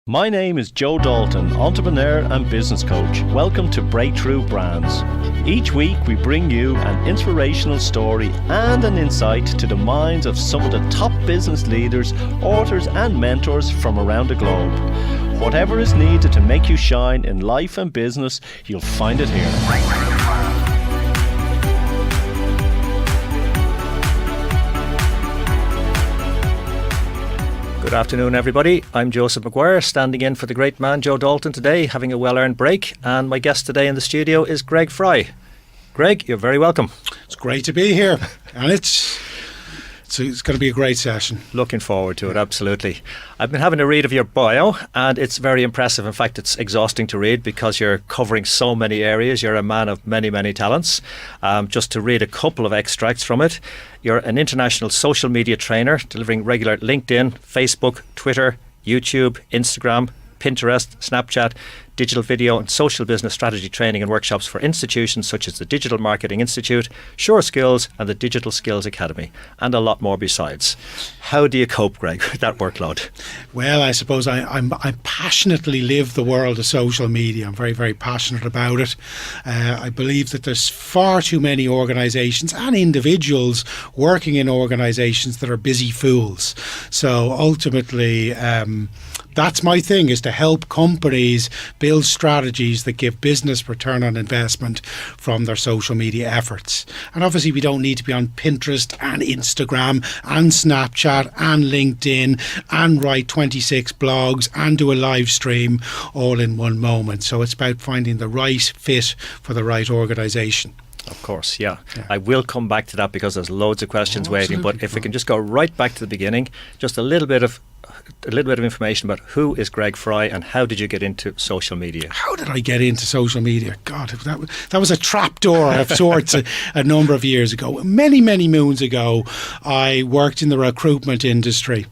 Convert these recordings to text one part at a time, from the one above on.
My name is Joe Dalton, entrepreneur and business coach. Welcome to Breakthrough Brands. Each week we bring you an inspirational story and an insight to the minds of some of the top business leaders, authors and mentors from around the globe. Whatever is needed to make you shine in life and business, you'll find it here. Good afternoon, everybody. I'm Joseph McGuire, standing in for the great man Joe Dalton today, having a well-earned break. And my guest today in the studio is Greg Fry. Greg, you're very welcome. It's great to be here, and it's going to be a great session. Looking forward to it, absolutely. I've been having a read of your bio, and it's very impressive. In fact, it's exhausting to read because you're covering so many areas. You're a man of many, many talents. Just to read a couple of extracts from it. You're an international social media trainer, delivering regular LinkedIn, Facebook, Twitter, YouTube, Instagram, Pinterest, Snapchat, digital video and social business strategy training and workshops for institutions such as the Digital Marketing Institute, Sure Skills and the Digital Skills Academy, and a lot more besides. How do you cope, Greg, with that workload? Well, I suppose I passionately live the world of social media. I'm very, very passionate about it. I believe that there's far too many organisations and individuals working in organisations that are busy fools. So ultimately, that's my thing, is to help companies build strategies that give business return on investment from their social media efforts. And obviously we don't need to be on Pinterest and Instagram and Snapchat and LinkedIn and write 26 blogs and do a live stream all in one moment. So it's about finding the right fit for the right organisation. Of course, yeah. I will come back to that because there's loads of questions waiting. But if we can just go right back to the beginning, just a little bit of information about who is Greg Fry and how did you get into social media? How did I get into social media? God, that was a trapdoor of sorts a number of years ago. Many, many moons ago, I worked in the recruitment industry,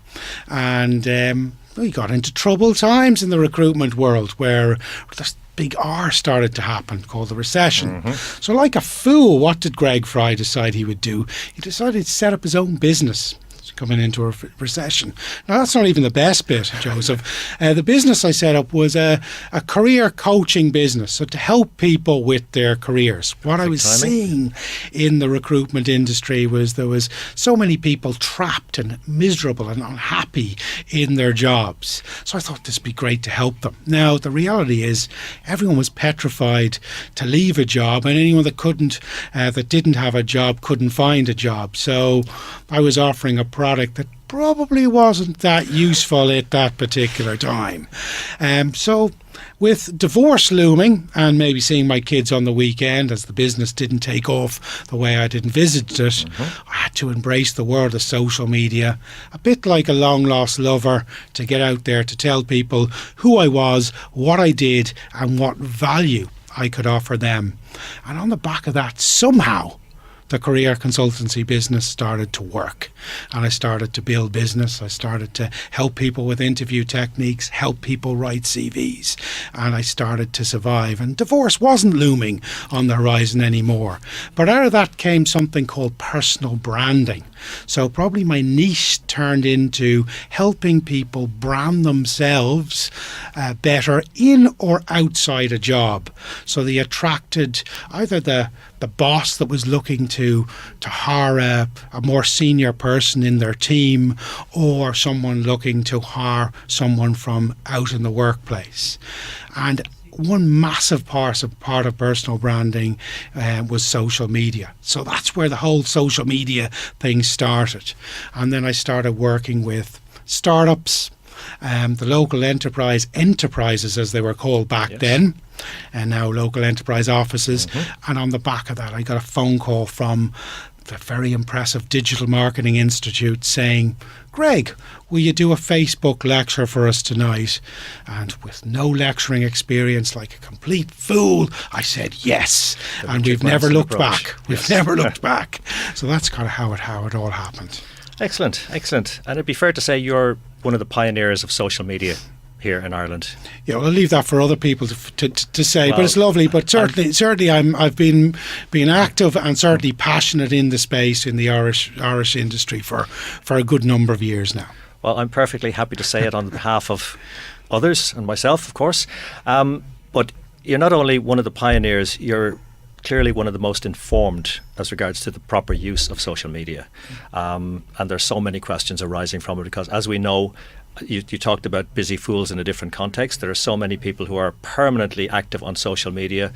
and we got into troubled times in the recruitment world where this big R started to happen, called the recession. Mm-hmm. So like a fool, what did Greg Fry decide he would do? He decided to set up his own business coming into a recession. Now, that's not even the best bit, Joseph. The business I set up was a career coaching business, so to help people with their careers. What I was seeing in the recruitment industry was there was so many people trapped and miserable and unhappy in their jobs. So I thought this would be great to help them. Now, the reality is everyone was petrified to leave a job, and anyone that didn't have a job couldn't find a job. So I was offering a product that probably wasn't that useful at that particular time. So with divorce looming and maybe seeing my kids on the weekend as the business didn't take off the way I'd envisaged it, I had to embrace the world of social media, a bit like a long lost lover, to get out there to tell people who I was, what I did and what value I could offer them. And on the back of that, somehow the career consultancy business started to work, and I started to build business. I started to help people with interview techniques, help people write CVs, and I started to survive. And divorce wasn't looming on the horizon anymore. But out of that came something called personal branding. So probably my niche turned into helping people brand themselves better in or outside a job. So they attracted either the boss that was looking to hire a more senior person in their team, or someone looking to hire someone from out in the workplace. And one massive part of personal branding was social media. So that's where the whole social media thing started. And then I started working with startups, the local enterprises as they were called back then, and now local enterprise offices. And on the back of that, I got a phone call from the very impressive Digital Marketing Institute saying, Greg, will you do a Facebook lecture for us tonight? And with no lecturing experience, like a complete fool, I said yes. And we've never looked back. We've never looked back. So that's kind of how it all happened. Excellent. And it'd be fair to say you're one of the pioneers of social media here in Ireland. Yeah, well, I'll leave that for other people to say, well, but it's lovely. But certainly I've been active and certainly passionate in the space in the Irish industry for a good number of years now. Well, I'm perfectly happy to say it on behalf of others and myself, of course. But you're not only one of the pioneers, you're clearly one of the most informed as regards to the proper use of social media. And there's so many questions arising from it because, as we know, you talked about busy fools in a different context. There are so many people who are permanently active on social media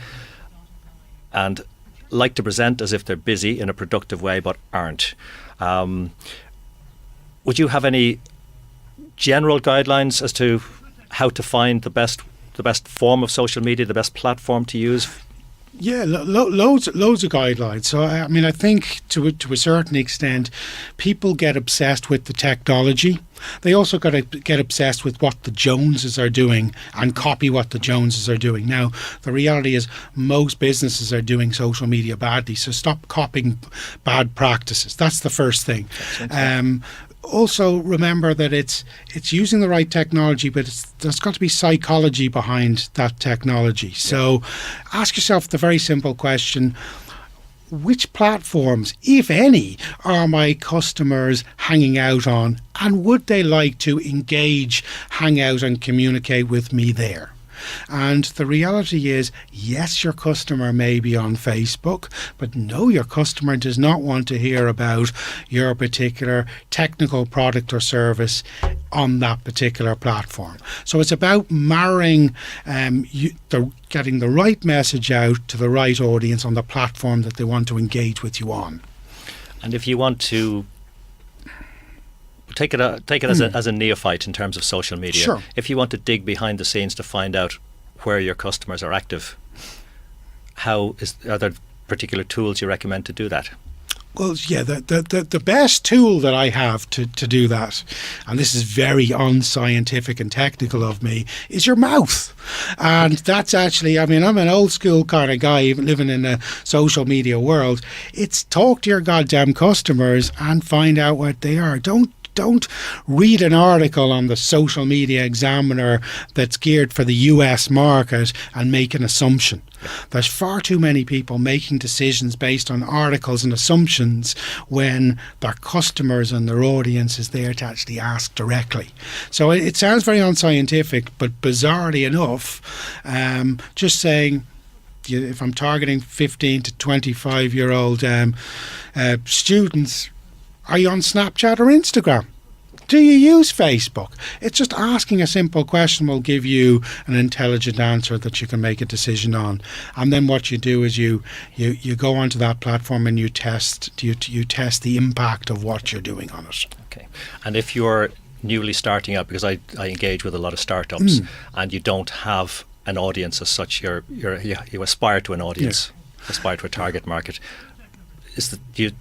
and like to present as if they're busy in a productive way but aren't. Would you have any general guidelines as to how to find the best form of social media, the best platform to use? Yeah, loads of guidelines. So I mean, I think to a certain extent, people get obsessed with the technology. They also got to get obsessed with what the Joneses are doing and copy what the Joneses are doing. Now, the reality is most businesses are doing social media badly, so stop copying bad practices. That's the first thing. Also remember that it's using the right technology, but there's got to be psychology behind that technology. So ask yourself the very simple question: which platforms, if any, are my customers hanging out on, and would they like to engage, hang out and communicate with me there? And the reality is, yes, your customer may be on Facebook, but no, your customer does not want to hear about your particular technical product or service on that particular platform. So it's about marrying, getting the right message out to the right audience on the platform that they want to engage with you on. And if you want to take it as a neophyte in terms of social media. Sure. If you want to dig behind the scenes to find out where your customers are active, are there particular tools you recommend to do that? Well, yeah, the best tool that I have to do that, and this is very unscientific and technical of me, is your mouth. And that's actually, I mean, I'm an old school kind of guy, even living in a social media world. It's talk to your goddamn customers and find out what they are. Don't read an article on the Social Media Examiner that's geared for the US market and make an assumption. There's far too many people making decisions based on articles and assumptions when their customers and their audience is there to actually ask directly. So it sounds very unscientific, but bizarrely enough, just saying, if I'm targeting 15 to 25-year-old students, are you on Snapchat or Instagram? Do you use Facebook? It's just asking a simple question will give you an intelligent answer that you can make a decision on. And then what you do is you go onto that platform and you test the impact of what you're doing on it. Okay. And if you're newly starting out, because I engage with a lot of startups, and you don't have an audience as such, you aspire to an audience, aspire to a target market. Do you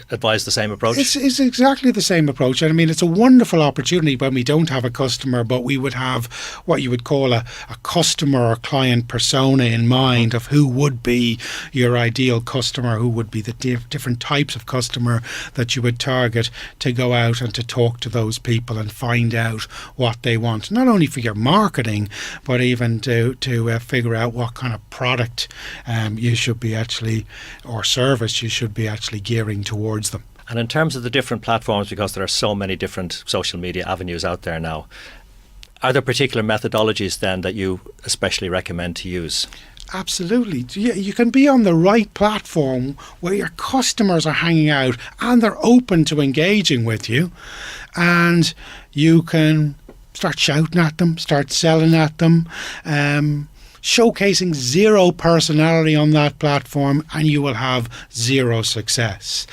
advise the same approach? It's exactly the same approach. And I mean, it's a wonderful opportunity when we don't have a customer, but we would have what you would call a customer or client persona in mind of who would be your ideal customer, who would be the different types of customer that you would target to go out and to talk to those people and find out what they want, not only for your marketing, but even to figure out what kind of product you should be actually, or service you should be actually gearing towards them. And in terms of the different platforms, because there are so many different social media avenues out there now, are there particular methodologies then that you especially recommend to use? Absolutely. You can be on the right platform where your customers are hanging out and they're open to engaging with you, and you can start shouting at them, start selling at them, showcasing zero personality on that platform, and you will have zero success.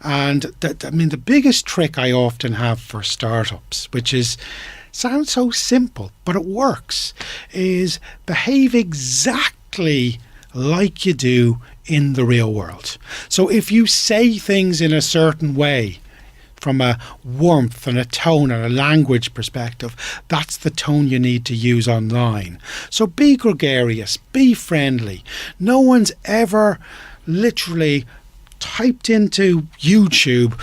And the biggest trick I often have for startups, which sounds so simple, but it works, is behave exactly like you do in the real world. So if you say things in a certain way, from a warmth and a tone and a language perspective, that's the tone you need to use online. So be gregarious, be friendly. No one's ever literally typed into YouTube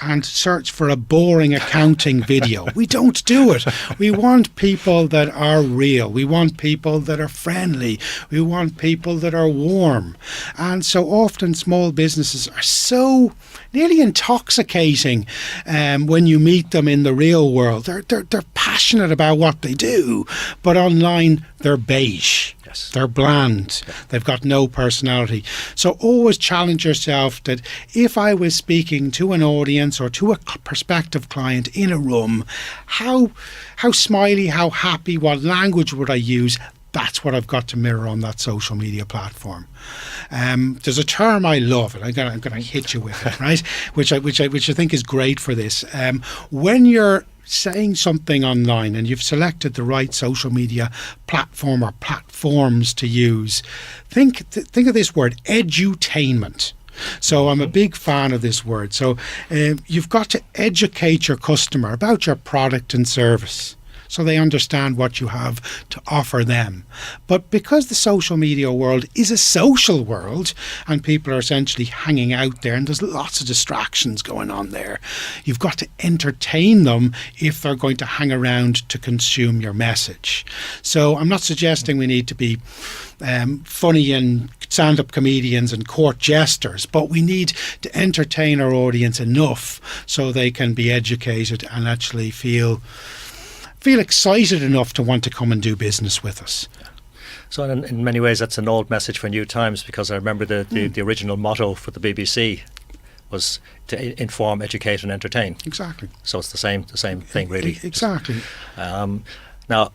and search for a boring accounting video. We don't do it. We want people that are real. We want people that are friendly. We want people that are warm. And so often small businesses are so nearly intoxicating when you meet them in the real world. They're passionate about what they do, but online they're beige. Yes. They're bland. They've got no personality. So always challenge yourself that if I was speaking to an audience or to a prospective client in a room, how smiley, how happy, what language would I use? That's what I've got to mirror on that social media platform. There's a term I love, and I'm gonna hit you with it, right? which I think is great for this. When you're saying something online and you've selected the right social media platform or platforms to use, think of this word, edutainment. So I'm a big fan of this word. So you've got to educate your customer about your product and service, so they understand what you have to offer them. But because the social media world is a social world and people are essentially hanging out there and there's lots of distractions going on there, you've got to entertain them if they're going to hang around to consume your message. So I'm not suggesting we need to be funny and stand-up comedians and court jesters, but we need to entertain our audience enough so they can be educated and actually feel excited enough to want to come and do business with us. So in many ways that's an old message for new times, because I remember the original motto for the BBC was to inform, educate and entertain. Exactly. So it's the same thing really. Exactly. Now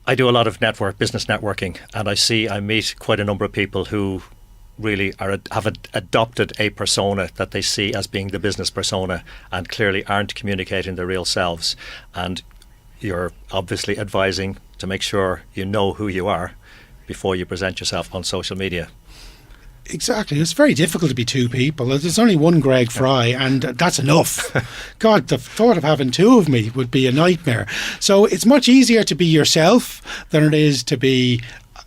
I do a lot of business networking, and I meet quite a number of people who really have adopted a persona that they see as being the business persona and clearly aren't communicating their real selves. And you're obviously advising to make sure you know who you are before you present yourself on social media. Exactly. It's very difficult to be two people. There's only one Greg Fry, and that's enough. God, the thought of having two of me would be a nightmare. So it's much easier to be yourself than it is to be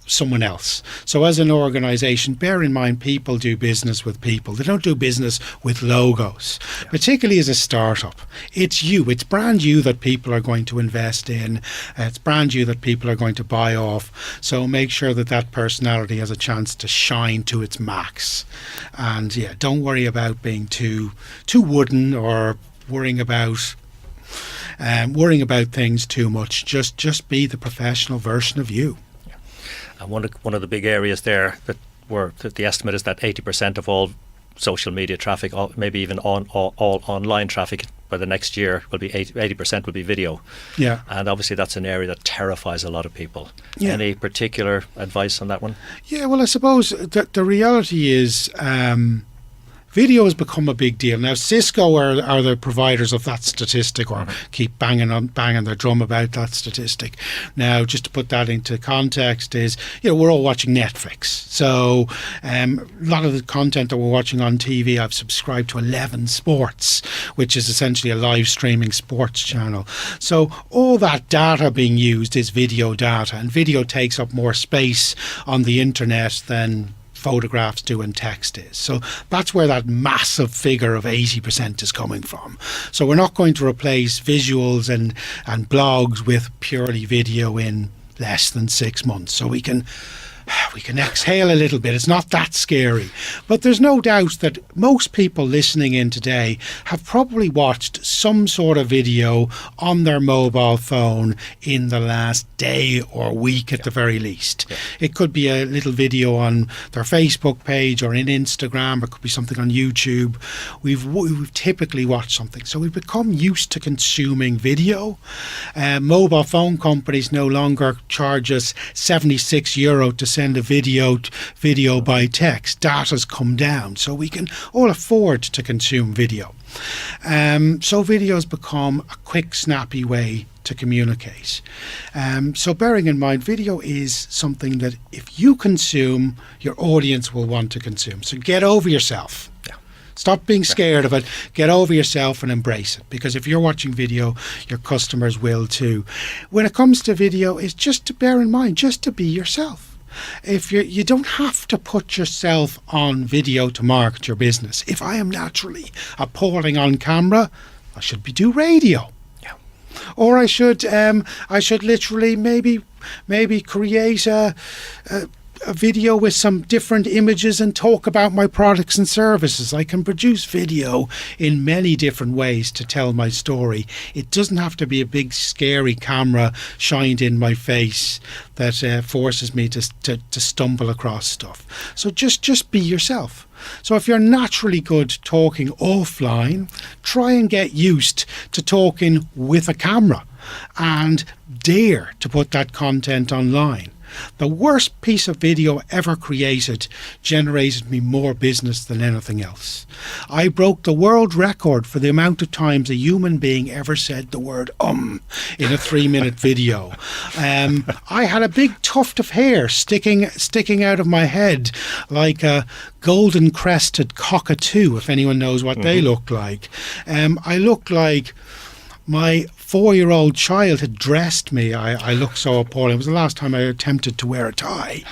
someone else. So as an organisation, bear in mind people do business with people. They don't do business with logos, particularly as a startup. It's you, it's brand you that people are going to invest in. It's brand you that people are going to buy off. So make sure that personality has a chance to shine to its max. And don't worry about being too wooden or worrying about things too much. Just be the professional version of you. And one of the big areas there that the estimate is that 80% of all social media traffic, maybe even all online traffic by the next year will be 80% will be video. Yeah. And obviously that's an area that terrifies a lot of people. Yeah. Any particular advice on that one? Yeah, well, I suppose the reality is video has become a big deal. Now, Cisco are the providers of that statistic, or keep banging their drum about that statistic. Now, just to put that into context is, we're all watching Netflix. So a lot of the content that we're watching on TV, I've subscribed to 11 Sports, which is essentially a live streaming sports channel. So all that data being used is video data, and video takes up more space on the internet than photographs do and text is. So that's where that massive figure of 80% is coming from. So we're not going to replace visuals and blogs with purely video in less than 6 months. So we can exhale a little bit. It's not that scary. But there's no doubt that most people listening in today have probably watched some sort of video on their mobile phone in the last day or week at the very least. Yeah. It could be a little video on their Facebook page or in Instagram. It could be something on YouTube. We've typically watched something. So we've become used to consuming video. Mobile phone companies no longer charge us €76 to send a video by text. Data's come down, so we can all afford to consume video. So video has become a quick, snappy way to communicate. So bearing in mind, video is something that if you consume, your audience will want to consume. So get over yourself. Yeah. Stop being scared of it. Get over yourself and embrace it. Because if you're watching video, your customers will too. When it comes to video, it's just to bear in mind, just to be yourself. If you don't have to put yourself on video to market your business. If I am naturally appalling on camera, I should do radio. Yeah. Or I should literally maybe create a video with some different images and talk about my products and services. I can produce video in many different ways to tell my story. It doesn't have to be a big scary camera shined in my face that forces me to stumble across stuff. So just be yourself. So if you're naturally good talking offline, try and get used to talking with a camera and dare to put that content online. The worst piece of video ever created generated me more business than anything else. I broke the world record for the amount of times a human being ever said the word in a 3-minute video. I had a big tuft of hair sticking out of my head like a golden crested cockatoo, if anyone knows what they look like. I looked like my 4-year-old child had dressed me. I looked so appalling. It was the last time I attempted to wear a tie.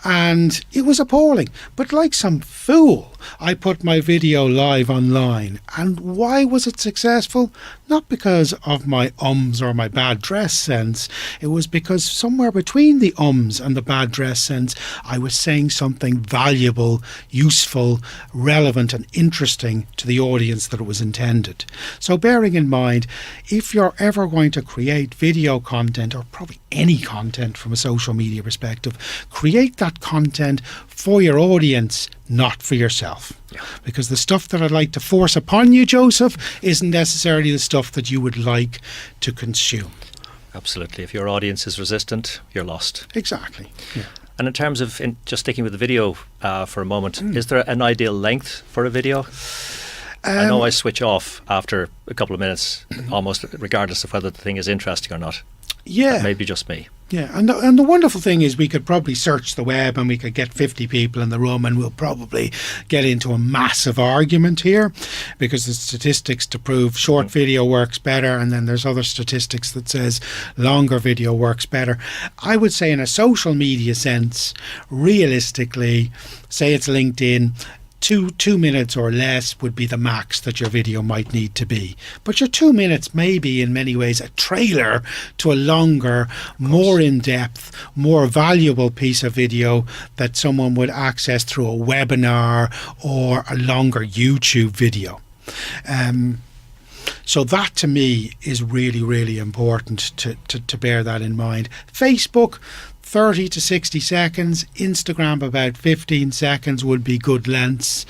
And it was appalling. But like some fool, I put my video live online. And why was it successful? Not because of my ums or my bad dress sense. It was because somewhere between the ums and the bad dress sense, I was saying something valuable, useful, relevant and interesting to the audience that it was intended. So bearing in mind, if you're ever going to create video content, or probably any content from a social media perspective, create that content for your audience, not for yourself. Yeah. Because the stuff that I'd like to force upon you, Joseph, isn't necessarily the stuff that you would like to consume. Absolutely. If your audience is resistant, you're lost. Exactly. Yeah. And in terms of just sticking with the video for a moment, is there an ideal length for a video? I know I switch off after a couple of minutes, almost regardless of whether the thing is interesting or not. Yeah. That may be just me. Yeah, and the wonderful thing is we could probably search the web and we could get 50 people in the room and we'll probably get into a massive argument here, because the statistics to prove short video works better, and then there's other statistics that says longer video works better. I would say in a social media sense, realistically, say it's LinkedIn, 2 minutes or less would be the max that your video might need to be. But your 2 minutes may be in many ways a trailer to a longer, more in-depth, more valuable piece of video that someone would access through a webinar or a longer YouTube video. So that to me is really, really important to bear that in mind. Facebook, 30 to 60 seconds. Instagram, about 15 seconds would be good lengths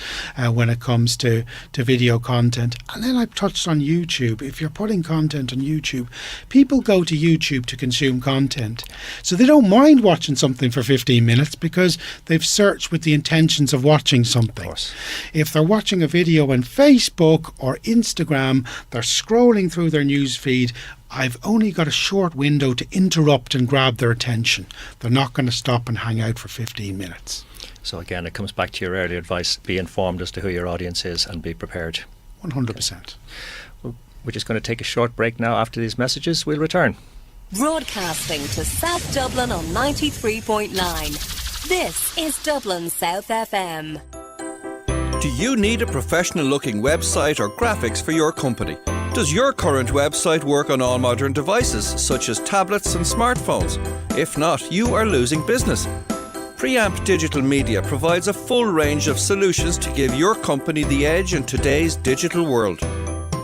when it comes to video content. And then I've touched on YouTube. If you're putting content on YouTube, people go to YouTube to consume content. So they don't mind watching something for 15 minutes because they've searched with the intentions of watching something. Of course. If they're watching a video on Facebook or Instagram, they're scrolling through their news feed, I've only got a short window to interrupt and grab their attention. They're not going to stop and hang out for 15 minutes. So again, it comes back to your earlier advice: be informed as to who your audience is and be prepared. 100%. Well, we're just going to take a short break now. After these messages, we'll return. Broadcasting to South Dublin on 93.9. This is Dublin South FM. Do you need a professional-looking website or graphics for your company? Does your current website work on all modern devices, such as tablets and smartphones? If not, you are losing business. Preamp Digital Media provides a full range of solutions to give your company the edge in today's digital world.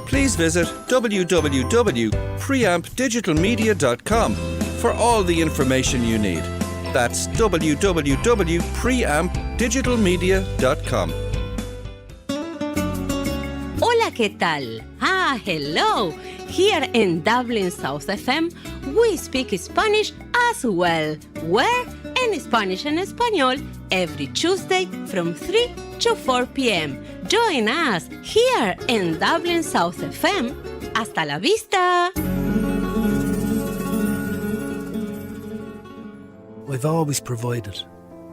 Please visit www.preampdigitalmedia.com for all the information you need. That's www.preampdigitalmedia.com. Hola, ¿qué tal? Hello! Here in Dublin South FM, we speak Spanish as well. Where? En Spanish en Español, every Tuesday from 3 to 4 p.m. Join us here in Dublin South FM. Hasta la vista! I've always provided.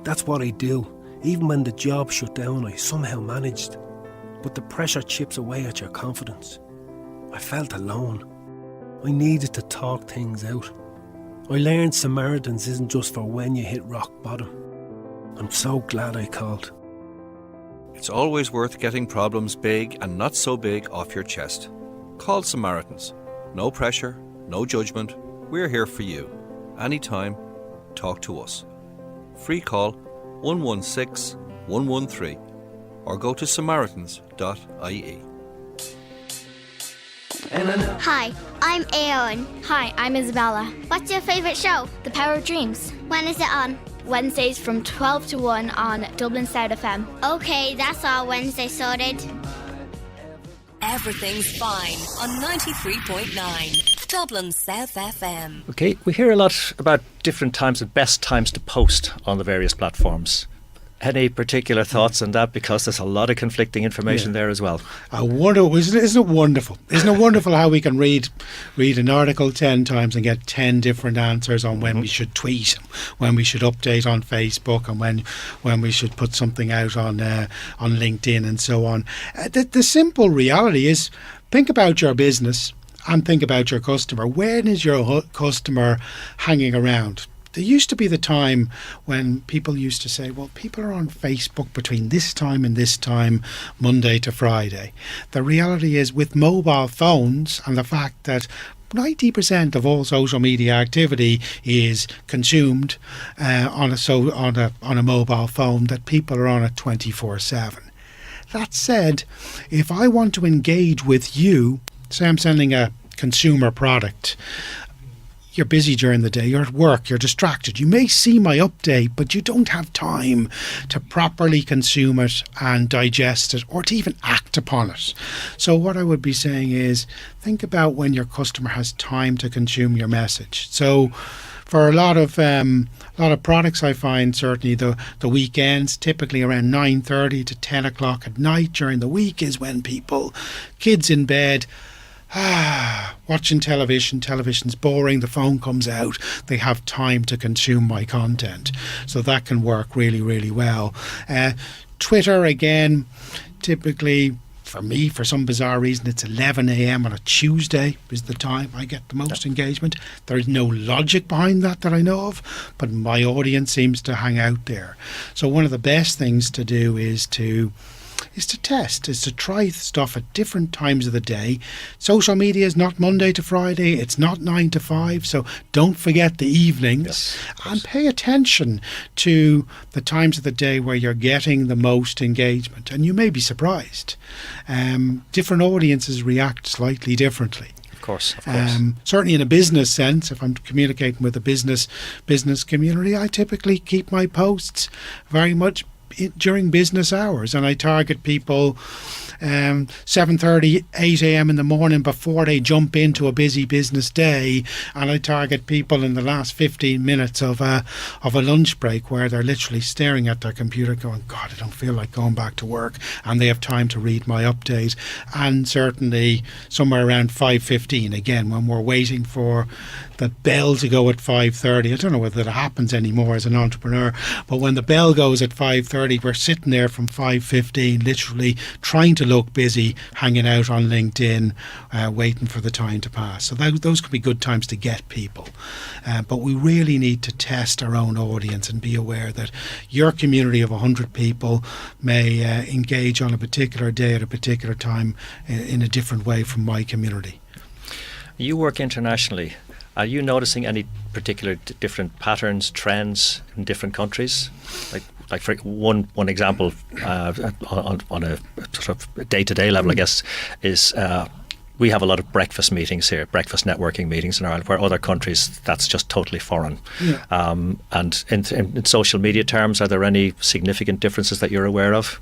That's what I do. Even when the job shut down, I somehow managed. But the pressure chips away at your confidence. I felt alone. I needed to talk things out. I learned Samaritans isn't just for when you hit rock bottom. I'm so glad I called. It's always worth getting problems big and not so big off your chest. Call Samaritans. No pressure, no judgment. We're here for you. Anytime, talk to us. Free call 116 113 or go to samaritans.ie. Hi, I'm Aeon. Hi, I'm Isabella. What's your favourite show? The Power of Dreams. When is it on? Wednesdays from 12 to 1 on Dublin South FM. Okay, that's all Wednesday sorted. Everything's fine on 93.9 Dublin South FM. Okay, we hear a lot about different times and best times to post on the various platforms. Any particular thoughts on that? Because there's a lot of conflicting information there as well. I wonder, isn't it wonderful? Isn't it wonderful how we can read an article 10 times and get 10 different answers on when we should tweet, when we should update on Facebook, and when we should put something out on LinkedIn and so on. The simple reality is, think about your business and think about your customer. When is your customer hanging around? There used to be the time when people used to say, well, people are on Facebook between this time and this time, Monday to Friday. The reality is, with mobile phones and the fact that 90% of all social media activity is consumed on a mobile phone, that people are on it 24/7. That said, if I want to engage with you, say I'm sending a consumer product, you're busy during the day, you're at work, you're distracted. You may see my update, but you don't have time to properly consume it and digest it, or to even act upon it. So what I would be saying is, think about when your customer has time to consume your message. So for a lot of products, I find certainly the weekends, typically around 9:30 to 10 o'clock at night during the week, is when kids in bed, watching television's boring, the phone comes out, they have time to consume my content. So that can work really, really well. Twitter, again, typically for me, for some bizarre reason, it's 11 a.m. on a Tuesday is the time I get the most engagement. There is no logic behind that I know of, but my audience seems to hang out there. So one of the best things to do is to test, is to try stuff at different times of the day. Social media is not Monday to Friday, it's not 9 to 5, so don't forget the evenings. And pay attention to the times of the day where you're getting the most engagement, and you may be surprised. Different audiences react slightly differently. Of course. Certainly in a business sense, if I'm communicating with a business community, I typically keep my posts very much during business hours, and I target people 7:30, 8 a.m. in the morning before they jump into a busy business day, and I target people in the last 15 minutes of a lunch break where they're literally staring at their computer going, God, I don't feel like going back to work, and they have time to read my update. And certainly somewhere around 5:15, again, when we're waiting for the bell to go at 5:30. I don't know whether that happens anymore as an entrepreneur, but when the bell goes at 5:30, we're sitting there from 5:15, literally trying to look busy, hanging out on LinkedIn, waiting for the time to pass. So those could be good times to get people. But we really need to test our own audience and be aware that your community of 100 people may engage on a particular day at a particular time in a different way from my community. You work internationally. Are you noticing any particular different patterns, trends in different countries? Like for one example, on a sort of day-to-day level, I guess, is we have a lot of breakfast meetings here, breakfast networking meetings in Ireland, where other countries that's just totally foreign. Yeah. And in social media terms, are there any significant differences that you're aware of?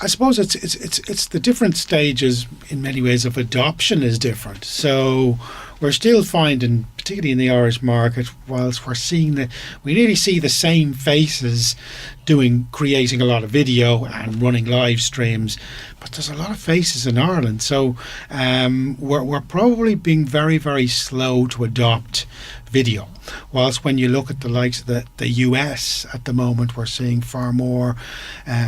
I suppose it's the different stages in many ways of adoption is different. So we're still finding, particularly in the Irish market, whilst we nearly see the same faces creating a lot of video and running live streams, but there's a lot of faces in Ireland. So we're probably being very, very slow to adopt video. Whilst when you look at the likes of the US at the moment, we're seeing far more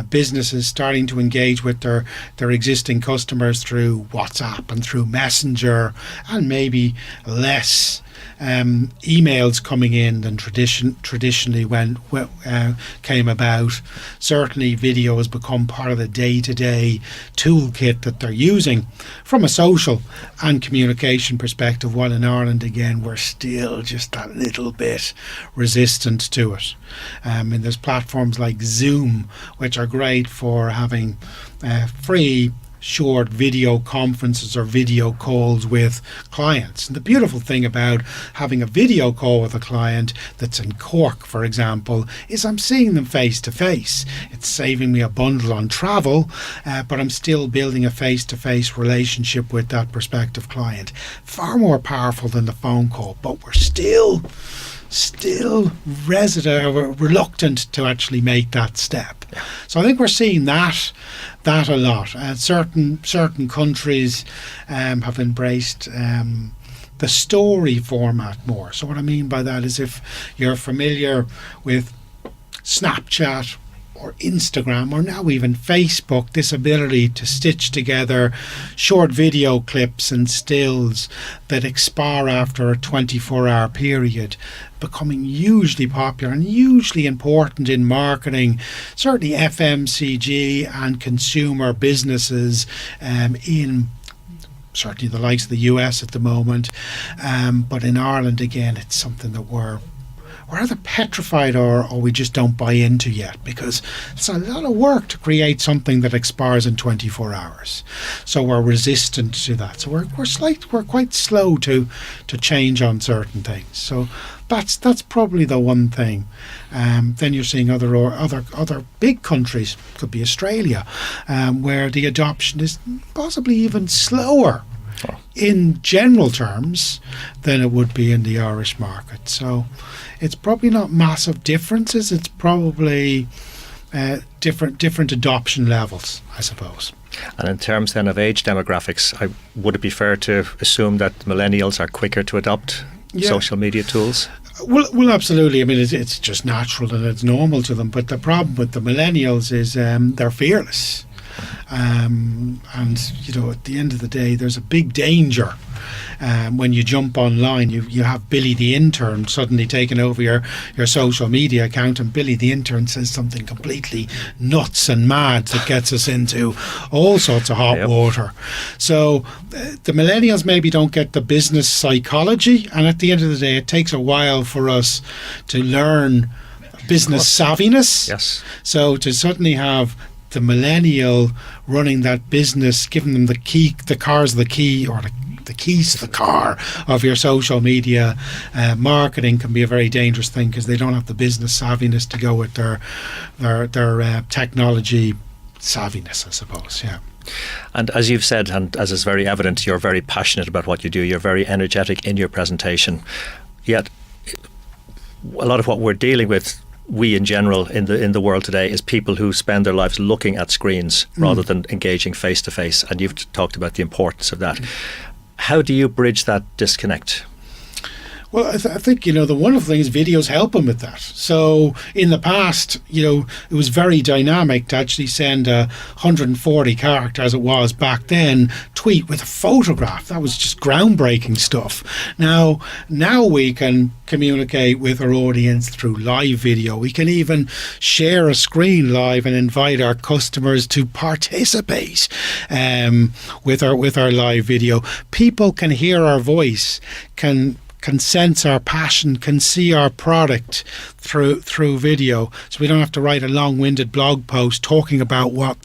businesses starting to engage with their existing customers through WhatsApp and through Messenger, and maybe less emails coming in than traditionally came about. Certainly video has become part of the day-to-day toolkit that they're using from a social and communication perspective, while in Ireland, again, we're still just that little bit resistant to it. And there's platforms like Zoom, which are great for having free short video conferences or video calls with clients. And the beautiful thing about having a video call with a client that's in Cork, for example, is I'm seeing them face to face. It's saving me a bundle on travel, but I'm still building a face-to-face relationship with that prospective client. Far more powerful than the phone call, but we're still reluctant to actually make that step. So I think we're seeing that a lot. Certain countries have embraced the story format more. So what I mean by that is, if you're familiar with Snapchat or Instagram or now even Facebook, this ability to stitch together short video clips and stills that expire after a 24-hour period, becoming hugely popular and hugely important in marketing, certainly FMCG and consumer businesses in certainly the likes of the US at the moment. But in Ireland, again, it's something that we're either petrified or we just don't buy into yet, because it's a lot of work to create something that expires in 24 hours. So we're resistant to that. So we're quite slow to change on certain things. So that's probably the one thing. Then you're seeing other big countries, could be Australia, where the adoption is possibly even slower in general terms than it would be in the Irish market. So it's probably not massive differences. It's probably different adoption levels, I suppose. And in terms then of age demographics, would it be fair to assume that millennials are quicker to adopt social media tools? Well, absolutely. I mean, it's just natural and it's normal to them. But the problem with the millennials is they're fearless. And, at the end of the day, there's a big danger when you jump online. You have Billy the intern suddenly taking over your social media account, and Billy the intern says something completely nuts and mad that gets us into all sorts of hot water. So the millennials maybe don't get the business psychology, and at the end of the day, it takes a while for us to learn business savviness. Yes. So to suddenly have the millennial running that business, giving them the keys to the car of your social media marketing, can be a very dangerous thing, because they don't have the business savviness to go with their technology savviness, I suppose. Yeah. And as you've said, and as is very evident, you're very passionate about what you do. You're very energetic in your presentation. Yet a lot of what we're dealing with, we in general in the world today, is people who spend their lives looking at screens rather than engaging face to face, and you've talked about the importance of that. How do you bridge that disconnect? Well, I think, the wonderful thing is videos help them with that. So in the past, it was very dynamic to actually send a 140 character, as it was back then, tweet with a photograph. That was just groundbreaking stuff. Now we can communicate with our audience through live video. We can even share a screen live and invite our customers to participate with our live video. People can hear our voice, can sense our passion, can see our product through video. So we don't have to write a long-winded blog post talking about what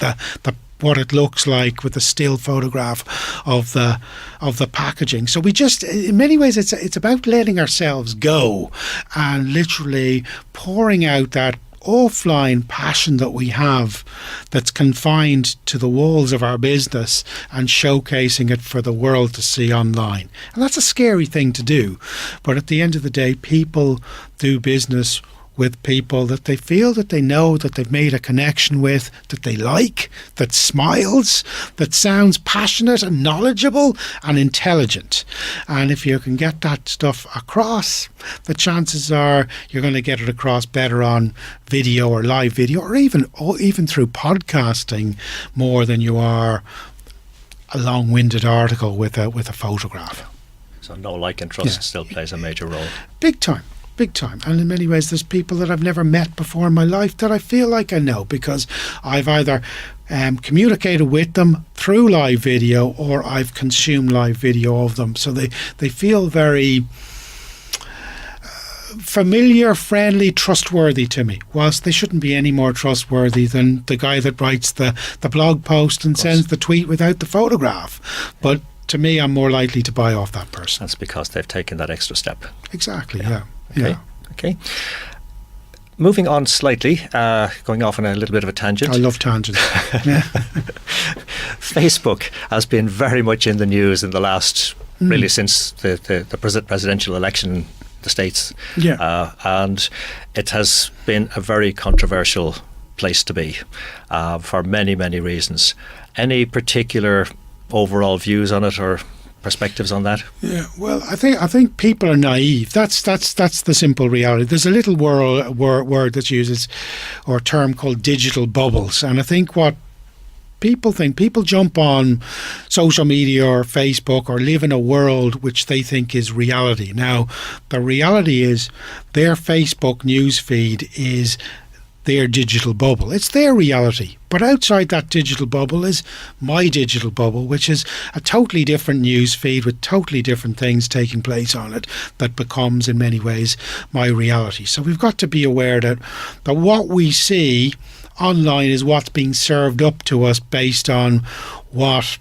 it looks like with a still photograph of the packaging. So we just, in many ways, it's about letting ourselves go and literally pouring out that offline passion that we have that's confined to the walls of our business and showcasing it for the world to see online. And that's a scary thing to do. But at the end of the day, people do business with people that they feel, that they know, that they've made a connection with, that they like, that smiles, that sounds passionate and knowledgeable and intelligent. And if you can get that stuff across, the chances are you're going to get it across better on video or live video, or even through podcasting, more than you are a long-winded article with a photograph. So no like and trust Yeah. still plays a major role. Big time. Big time. And in many ways, there's people that I've never met before in my life that I feel like I know because I've either communicated with them through live video or I've consumed live video of them. So they feel very familiar, friendly, trustworthy to me, whilst they shouldn't be any more trustworthy than the guy that writes the blog post and sends the tweet without the photograph. But to me, I'm more likely to buy off that person. That's because they've taken that extra step. Exactly, yeah. Okay. Okay. Moving on slightly, going off on a little bit of a tangent. I love tangents. Yeah. Facebook has been very much in the news in the last, really since the presidential election in the States. Yeah. And it has been a very controversial place to be for many, many reasons. Any particular overall views on it or perspectives on that? Yeah, well, I think people are naive. That's the simple reality. There's a little word that's used or term called digital bubbles, and I think what people jump on social media or Facebook or live in a world which they think is reality. Now, the reality is their Facebook news feed is their digital bubble. It's their reality. But outside that digital bubble is my digital bubble, which is a totally different news feed with totally different things taking place on it that becomes in many ways my reality. So we've got to be aware that what we see online is what's being served up to us based on what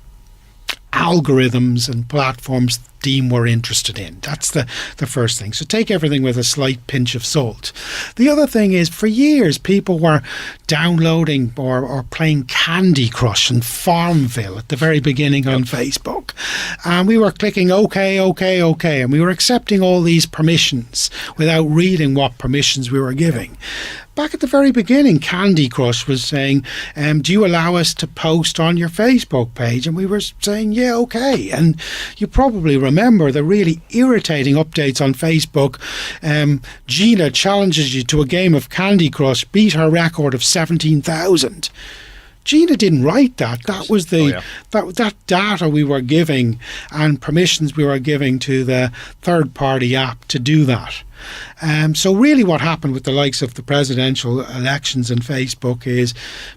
algorithms and platforms deem we're interested in. That's the first thing. So take everything with a slight pinch of salt. The other thing is, for years people were downloading or playing Candy Crush and Farmville at the very beginning on Facebook, and we were clicking OK, and we were accepting all these permissions without reading what permissions we were giving. Back at the very beginning, Candy Crush was saying, do you allow us to post on your Facebook page? And we were saying, yeah, okay. And you probably remember the really irritating updates on Facebook. Gina challenges you to a game of Candy Crush, beat her record of 17,000. Gina didn't write that. That was that data we were giving and permissions we were giving to the third-party app to do that. So really what happened with the likes of the presidential elections and Facebook is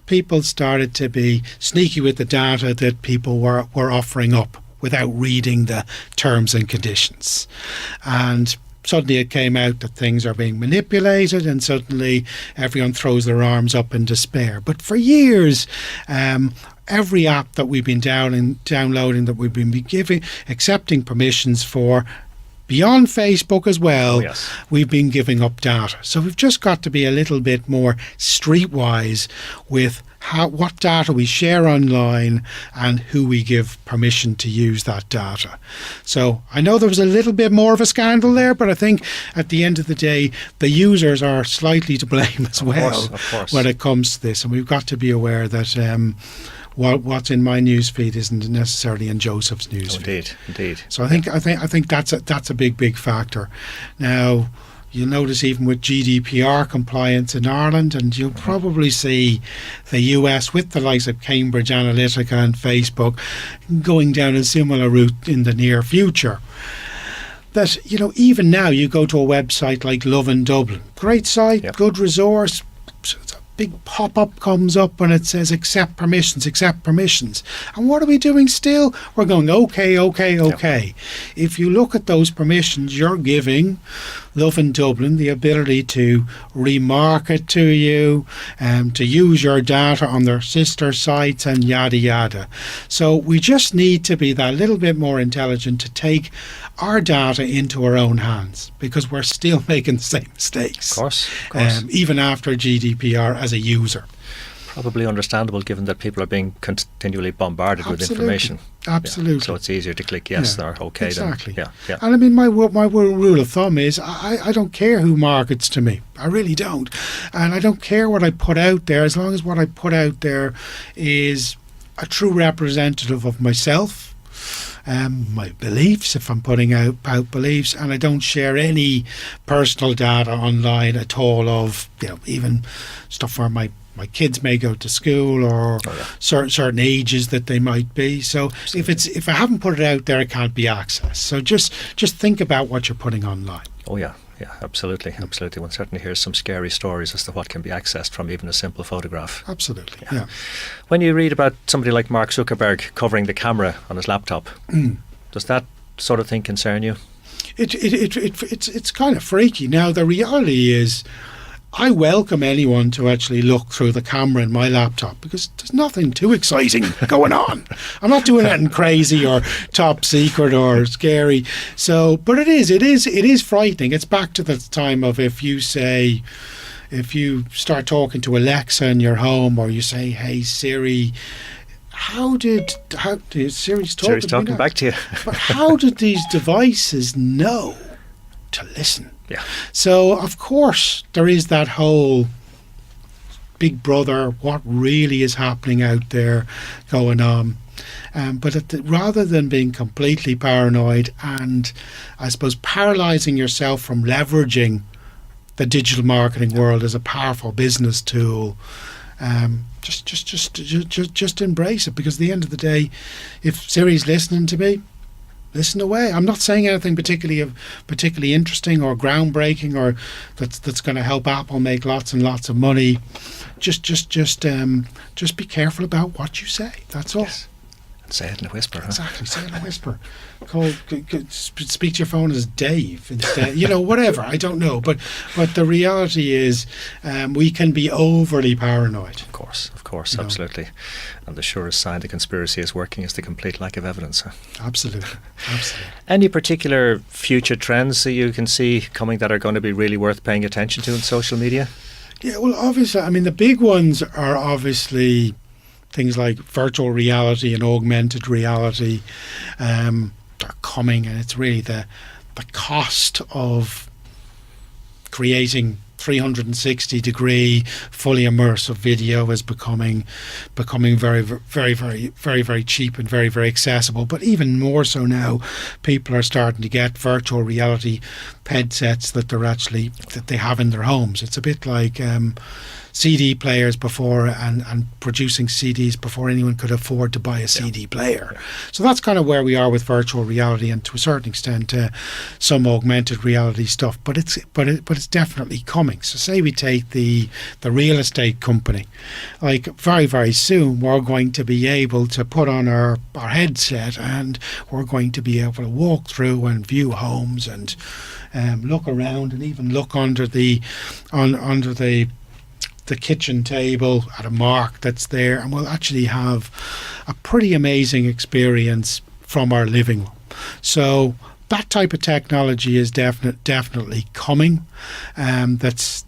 people started to be sneaky with the data that people were offering up without reading the terms and conditions. And suddenly it came out that things are being manipulated, and suddenly everyone throws their arms up in despair. But for years, every app that we've been downloading, that we've been accepting permissions for, beyond Facebook as well, we've been giving up data. So we've just got to be a little bit more streetwise with what data we share online and who we give permission to use that data. So I know there was a little bit more of a scandal there, but I think at the end of the day, the users are slightly to blame as well when it comes to this. And we've got to be aware that what's in my news feed isn't necessarily in Joseph's news feed. Indeed. So I think that's a big factor. Now, you'll notice even with GDPR compliance in Ireland, and you'll probably see the US with the likes of Cambridge Analytica and Facebook going down a similar route in the near future. That, even now you go to a website like Love in Dublin, great site, good resource, big pop-up comes up and it says accept permissions. And what are we doing still? We're going okay. If you look at those permissions, you're giving Love in Dublin the ability to remarket to you, to use your data on their sister sites and yada yada. So we just need to be that little bit more intelligent to take our data into our own hands, because we're still making the same mistakes. Of course. Even after GDPR as a user. Probably understandable, given that people are being continually bombarded with information. Absolutely. So it's easier to click yes or okay. Exactly. Then, And I mean, my rule of thumb is I don't care who markets to me. I really don't. And I don't care what I put out there, as long as what I put out there is a true representative of myself, my beliefs, if I'm putting out beliefs, and I don't share any personal data online at all of, even stuff where my my kids may go to school, or certain ages that they might be. So if I haven't put it out there, it can't be accessed. So just think about what you're putting online. Oh yeah, absolutely. One certainly hears some scary stories as to what can be accessed from even a simple photograph. Absolutely, yeah. When you read about somebody like Mark Zuckerberg covering the camera on his laptop, does that sort of thing concern you? It's kind of freaky. Now, the reality is, I welcome anyone to actually look through the camera in my laptop, because there's nothing too exciting going on. I'm not doing anything crazy or top secret or scary. So, but it is frightening. It's back to the time of if you start talking to Alexa in your home, or you say, "Hey Siri," how did Siri's talking back to you? But how did these devices know to listen? Yeah. So, of course, there is that whole big brother, what really is happening out there going on. But rather than being completely paranoid and, I suppose, paralysing yourself from leveraging the digital marketing world as a powerful business tool, just embrace it. Because at the end of the day, if Siri's listening to me, listen away. I'm not saying anything particularly interesting or groundbreaking or that's going to help Apple make lots and lots of money. Just be careful about what you say. That's all. Yes. And say it in a whisper. Exactly. Say it in a whisper. Speak to your phone as Dave instead. Whatever. I don't know. But the reality is, we can be overly paranoid. Of course, absolutely. And the surest sign the conspiracy is working is the complete lack of evidence. Huh? Absolutely. Any particular future trends that you can see coming that are going to be really worth paying attention to in social media? Yeah, well, obviously, I mean, the big ones are obviously things like virtual reality and augmented reality. They're coming, and it's really the cost of creating 360-degree fully immersive video is becoming very, very, very, very, very cheap and very, very accessible. But even more so now, people are starting to get virtual reality headsets that they have in their homes. It's a bit like CD players before, and producing CDs before anyone could afford to buy a CD player. So that's kind of where we are with virtual reality, and to a certain extent some augmented reality stuff. But it's definitely coming. So say we take the real estate company, like very, very soon we're going to be able to put on our headset, and we're going to be able to walk through and view homes and look around, and even look under the kitchen table at a mark that's there, and we'll actually have a pretty amazing experience from our living room. So that type of technology is definitely coming. That's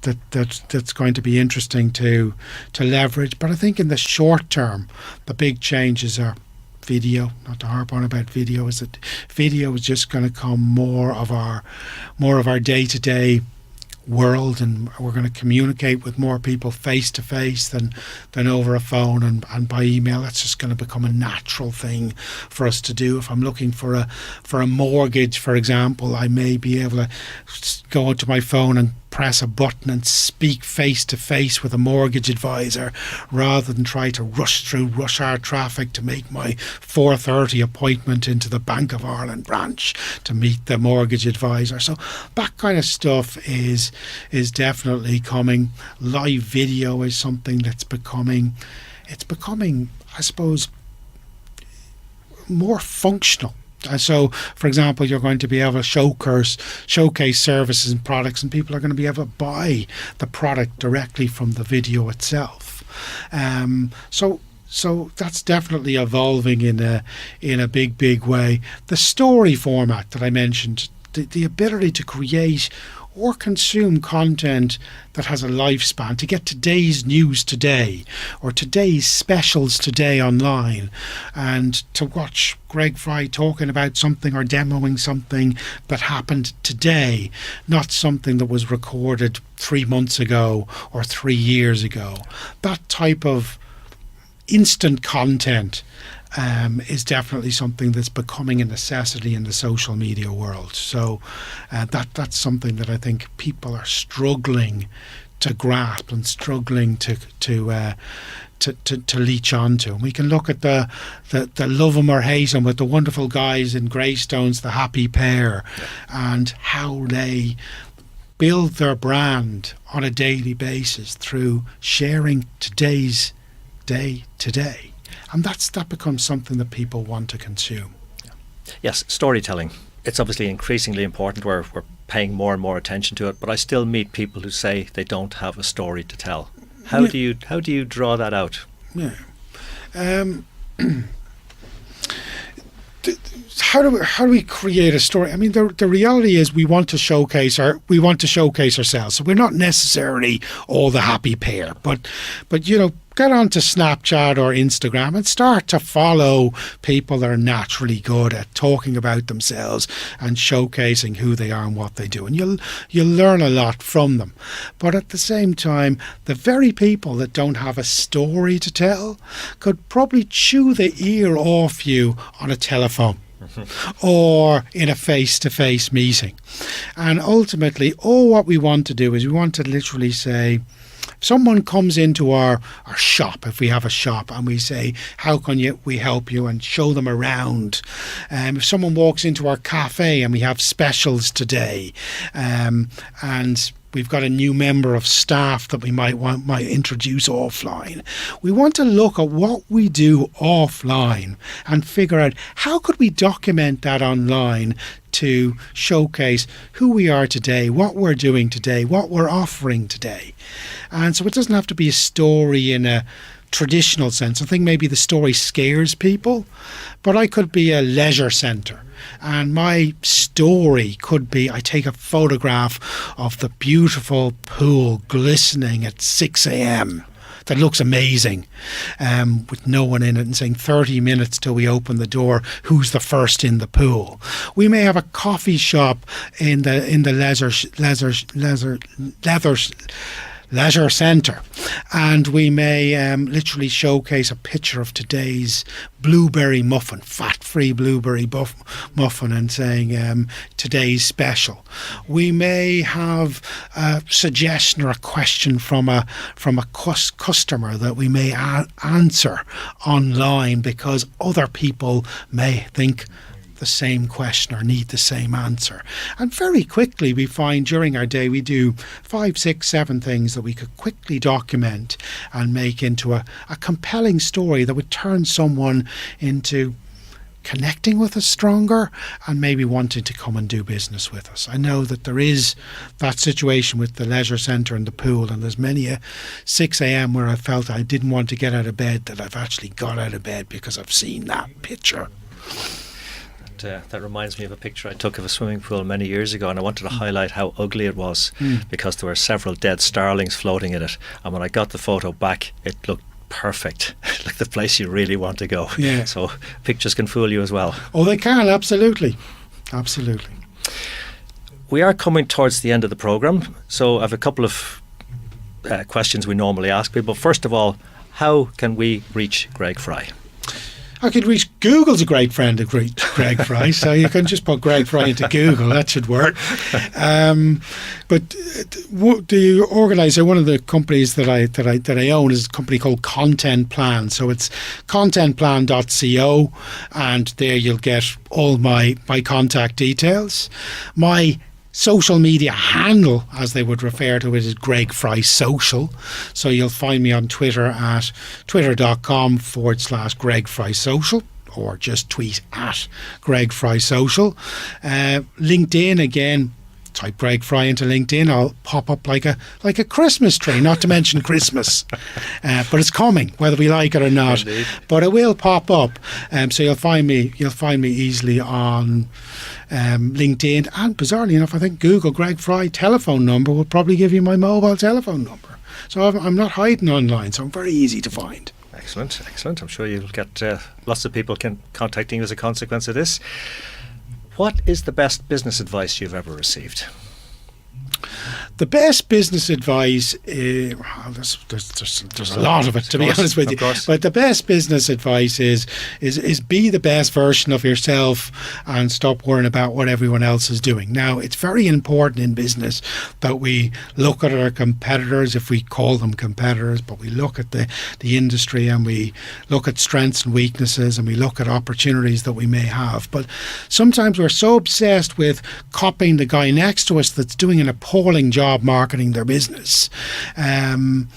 going to be interesting to leverage. But I think in the short term, the big changes are video. Not to harp on about video, is that video is just going to come more of our day-to-day world, and we're going to communicate with more people face to face than over a phone and by email. That's just going to become a natural thing for us to do. If I'm looking for a mortgage, for example, I may be able to go onto my phone and press a button and speak face to face with a mortgage advisor, rather than try to rush through rush hour traffic to make my 4:30 appointment into the Bank of Ireland branch to meet the mortgage advisor. So that kind of stuff is definitely coming. Live video is something that's becoming, I suppose, more functional. So, for example, you're going to be able to showcase services and products, and people are going to be able to buy the product directly from the video itself. So that's definitely evolving in a big way. The story format that I mentioned, the ability to create or consume content that has a lifespan, to get today's news today or today's specials today online, and to watch Greg Fry talking about something or demoing something that happened today, not something that was recorded 3 months ago or 3 years ago. That type of instant content is definitely something that's becoming a necessity in the social media world. So that's something that I think people are struggling grasp and struggling to leech onto. And we can look at the love 'em or hate 'em with the wonderful guys in Greystones, the Happy Pair, and how they build their brand on a daily basis through sharing today's day today. And that becomes something that people want to consume. Yes, storytelling. It's obviously increasingly important. We're paying more and more attention to it, but I still meet people who say they don't have a story to tell. How do you draw that out? Yeah. How do we create a story? I mean, the reality is we want to showcase ourselves. So we're not necessarily all the Happy Pair, but get onto Snapchat or Instagram and start to follow people that are naturally good at talking about themselves and showcasing who they are and what they do. And you'll learn a lot from them. But at the same time, the very people that don't have a story to tell could probably chew the ear off you on a telephone. Or in a face-to-face meeting. And ultimately, what we want to do is we want to literally say, if someone comes into our shop, if we have a shop, and we say, how can we help you, and show them around. If someone walks into our cafe and we have specials today, and we've got a new member of staff that we might introduce offline. We want to look at what we do offline and figure out how could we document that online to showcase who we are today, what we're doing today, what we're offering today. And so it doesn't have to be a story in a traditional sense. I think maybe the story scares people, but I could be a leisure centre. And my story could be, I take a photograph of the beautiful pool glistening at 6 a.m. that looks amazing, with no one in it, and saying 30 minutes till we open the door, who's the first in the pool. We may have a coffee shop in the leisure centre, and we may literally showcase a picture of today's blueberry muffin, fat-free blueberry muffin, and saying today's special. We may have a suggestion or a question from a customer that we may answer online because other people may think the same question or need the same answer. And very quickly we find during our day we do 5, 6, 7 things that we could quickly document and make into a compelling story that would turn someone into connecting with us stronger and maybe wanting to come and do business with us. I know that there is that situation with the leisure centre and the pool, and there's many a 6 a.m. where I felt I didn't want to get out of bed that I've actually got out of bed because I've seen that picture. That reminds me of a picture I took of a swimming pool many years ago, and I wanted to highlight how ugly it was because there were several dead starlings floating in it, and when I got the photo back it looked perfect, like the place you really want to go. Yeah. So pictures can fool you as well. Oh, they can, absolutely. We are coming towards the end of the programme, so I have a couple of questions we normally ask people. First of all, how can we reach Greg Fry? I could reach Google's a great friend of Greg Fry, so you can just put Greg Fry into Google. That should work. But the organizer, one of the companies that I own, is a company called Content Plan. So it's contentplan.co, and there you'll get all my contact details. My social media handle, as they would refer to it, is Greg Fry Social. So you'll find me on Twitter at twitter.com/Greg Fry Social, or just tweet at Greg Fry Social. LinkedIn, again, type Greg Fry into LinkedIn, I'll pop up like a Christmas tree, not to mention Christmas. But it's coming, whether we like it or not. Indeed. But it will pop up. So you'll find me easily on LinkedIn, and bizarrely enough, I think Google Greg Fry telephone number will probably give you my mobile telephone number. So I'm not hiding online, so I'm very easy to find. Excellent. I'm sure you'll get lots of people contacting you as a consequence of this. What is the best business advice you've ever received? The best business advice, well, there's a lot of it, to be honest with you. But the best business advice is be the best version of yourself and stop worrying about what everyone else is doing. Now, it's very important in business that we look at our competitors, if we call them competitors, but we look at the industry and we look at strengths and weaknesses and we look at opportunities that we may have. But sometimes we're so obsessed with copying the guy next to us that's doing an appalling job marketing their business, and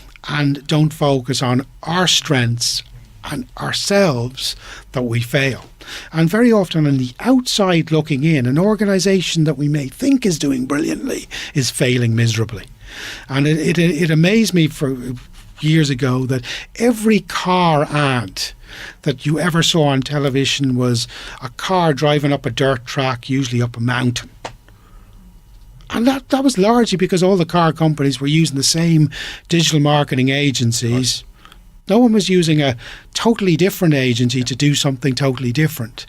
don't focus on our strengths and ourselves, that we fail. And very often on the outside looking in, an organisation that we may think is doing brilliantly is failing miserably. And it amazed me for years ago that every car ad that you ever saw on television was a car driving up a dirt track, usually up a mountain. And that was largely because all the car companies were using the same digital marketing agencies. No one was using a totally different agency to do something totally different.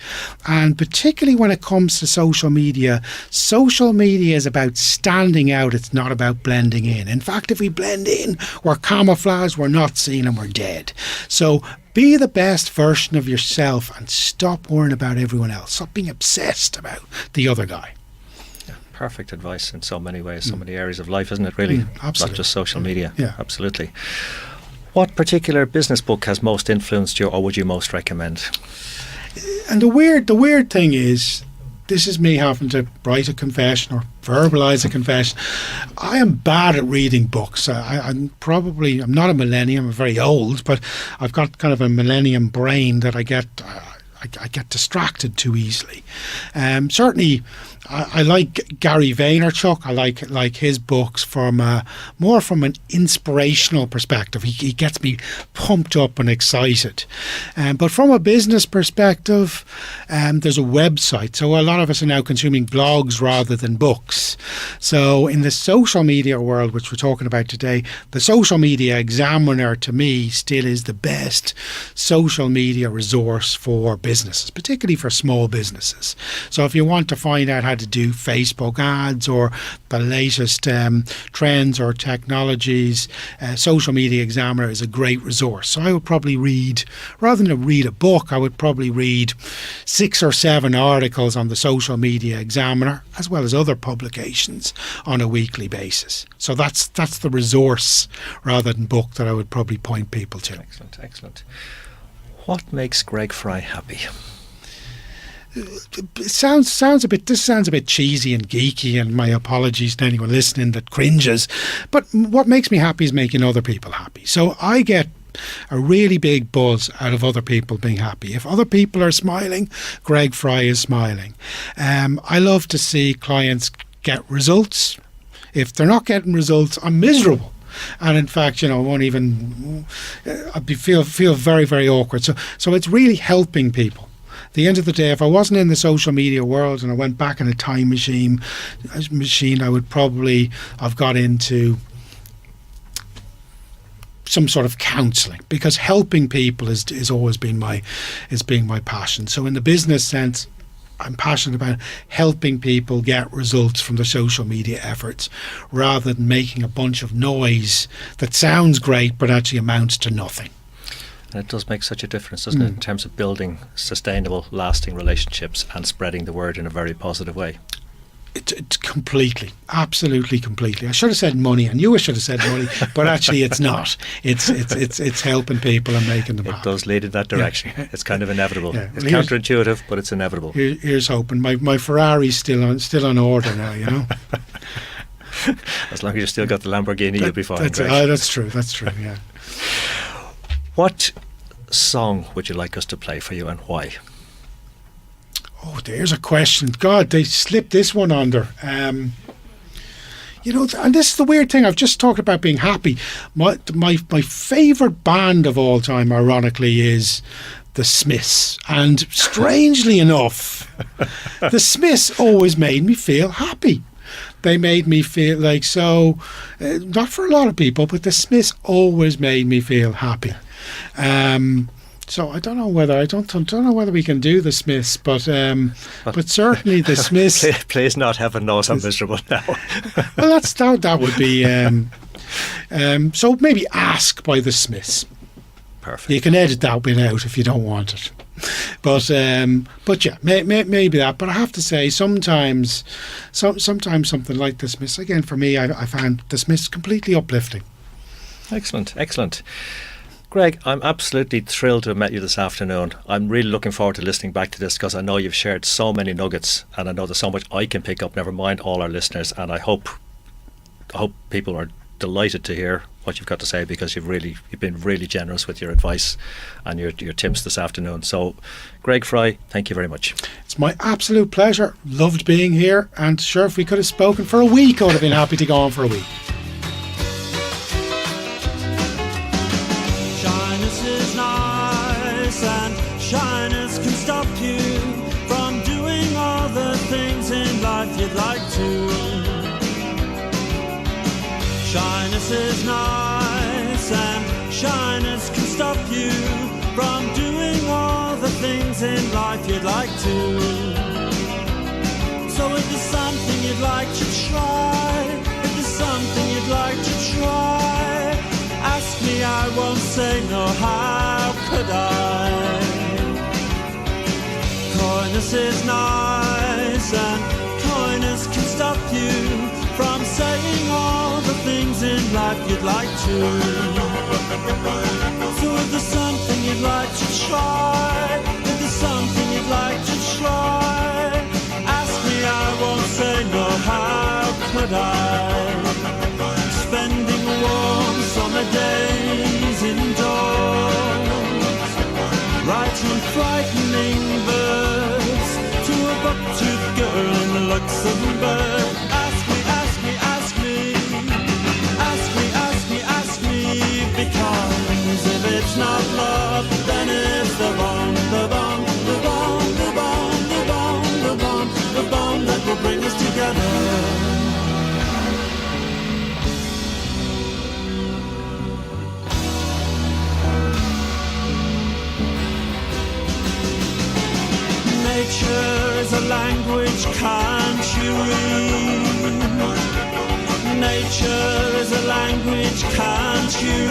And particularly when it comes to social media is about standing out. It's not about blending in. In fact, if we blend in, we're camouflaged, we're not seen, and we're dead. So be the best version of yourself and stop worrying about everyone else. Stop being obsessed about the other guy. Perfect advice in so many ways, so many areas of life, isn't it, really? Absolutely. Not just social media. Yeah. Absolutely. What particular business book has most influenced you, or would you most recommend? And the weird thing is, this is me having to write a confession or verbalise a confession. I am bad at reading books. I'm not a millennium, I'm very old, but I've got kind of a millennium brain that I get distracted too easily. Certainly, I like Gary Vaynerchuk. I like his books more from an inspirational perspective. He gets me pumped up and excited. But from a business perspective, there's a website. So a lot of us are now consuming blogs rather than books. So in the social media world, which we're talking about today, the Social Media Examiner to me still is the best social media resource for businesses, particularly for small businesses. So if you want to find out how to do Facebook ads or the latest trends or technologies, Social Media Examiner is a great resource. So I would probably read, rather than read a book, I would probably read 6 or 7 articles on the Social Media Examiner, as well as other publications on a weekly basis. So that's the resource rather than book that I would probably point people to. Excellent. What makes Greg Fry happy? This sounds a bit cheesy and geeky, and my apologies to anyone listening that cringes, but what makes me happy is making other people happy. So I get a really big buzz out of other people being happy. If other people are smiling, Greg Fry is smiling. I love to see clients get results. If they're not getting results, I'm miserable. And in fact, I won't even. I'd feel very, very awkward. So it's really helping people. At the end of the day, if I wasn't in the social media world and I went back in a time machine, I would probably have got into some sort of counselling, because helping people is always been my passion. So in the business sense, I'm passionate about helping people get results from their social media efforts, rather than making a bunch of noise that sounds great but actually amounts to nothing. And it does make such a difference, doesn't it, in terms of building sustainable, lasting relationships and spreading the word in a very positive way. It's completely, absolutely completely. I should have said money. I knew I should have said money, but actually it's not. It's helping people and making them happy. It does lead in that direction. Yeah. It's kind of inevitable. Yeah. It's counterintuitive, but it's inevitable. Here's hoping. My Ferrari's still on order now, As long as you've still got the Lamborghini, you'll be fine. That's true, yeah. What song would you like us to play for you, and why? Oh, there's a question. God, they slipped this one under. And this is the weird thing. I've just talked about being happy. My favourite band of all time, ironically, is the Smiths. And strangely enough, the Smiths always made me feel happy. They made me feel like not for a lot of people, but the Smiths always made me feel happy. So I don't know whether we can do the Smiths, but certainly the Smiths. Please not, heaven knows I'm miserable now. Well, that would be. So maybe Ask by the Smiths. Perfect. You can edit that bit out if you don't want it. But yeah, maybe that. But I have to say, sometimes something like the Smiths, again, for me, I found the Smiths completely uplifting. Excellent. Greg, I'm absolutely thrilled to have met you this afternoon. I'm really looking forward to listening back to this because I know you've shared so many nuggets, and I know there's so much I can pick up, never mind all our listeners, and I hope people are delighted to hear what you've got to say, because you've been really generous with your advice and your tips this afternoon. So, Greg Fry, thank you very much. It's my absolute pleasure. Loved being here, and sure, if we could have spoken for a week, I would have been happy to go on for a week. Shyness is nice, and shyness can stop you from doing all the things in life you'd like to. Shyness is nice, and shyness can stop you from doing all the things in life you'd like to. So if there's something you'd like to try, if there's something you'd like to try, ask me, I won't say no, how could I? Coyness is nice, and coyness can stop you from saying all the things in life you'd like to. So if there's something you'd like to try, if there's something you'd like to try, ask me, I won't say no, how could I? Spending warm summer days indoors, writing frightening verse to a buck-toothed girl in Luxembourg. Because if it's not love, then it's the bomb that will bring us together. Nature is a language, can't you read? Nature is a language, can't you